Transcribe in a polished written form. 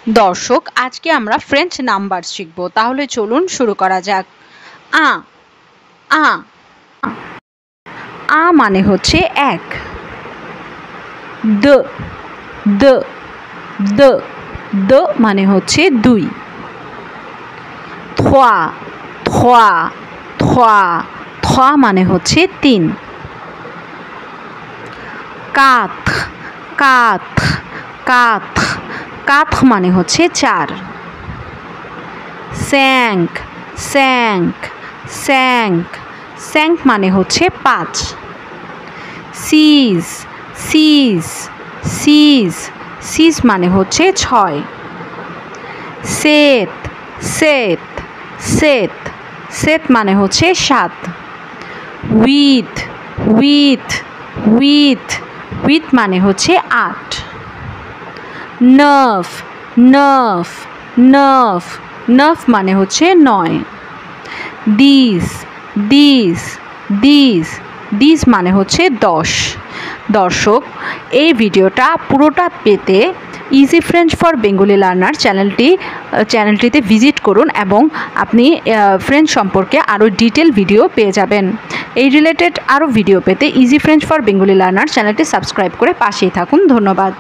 দর্শক, আজকে আমরা ফ্রেঞ্চ নাম্বার শিখব। তাহলে চলুন শুরু করা যাক। আ আ আ মানে হচ্ছে এক। দ দ দ দ মানে হচ্ছে দুই। থোয়া থোয়া থোয়া থোয়া মানে হচ্ছে তিন। কাত কাত কাত কাত মানে হচ্ছে চার। স্যাঙ্ক স্যাঙ্ক স্যাঙ্ক স্যাঙ্ক মানে হচ্ছে পাঁচ। সিজ সিজ সিজ সিজ মানে হচ্ছে ছয়। সেত সেত সেত সেত মানে হচ্ছে সাত। উইথ উইথ উইথ উইথ মানে হচ্ছে আট। নার্ভ নার্ভ নার্ভ নার্ভ মানে হচ্ছে নয়। দিস দিস দিস দিস মানে হচ্ছে 10। দর্শক, এই ভিডিওটা পুরোটা পেতে easy French for Bengali learner চ্যানেলটিতে ভিজিট করুন এবং আপনি ফ্রেঞ্চ সম্পর্কে আরও ডিটেল ভিডিও পেয়ে যাবেন। এই রিলেটেড আরও ভিডিও পেতে easy French for Bengali learner চ্যানেলটি সাবস্ক্রাইব করে পাশেই থাকুন। ধন্যবাদ।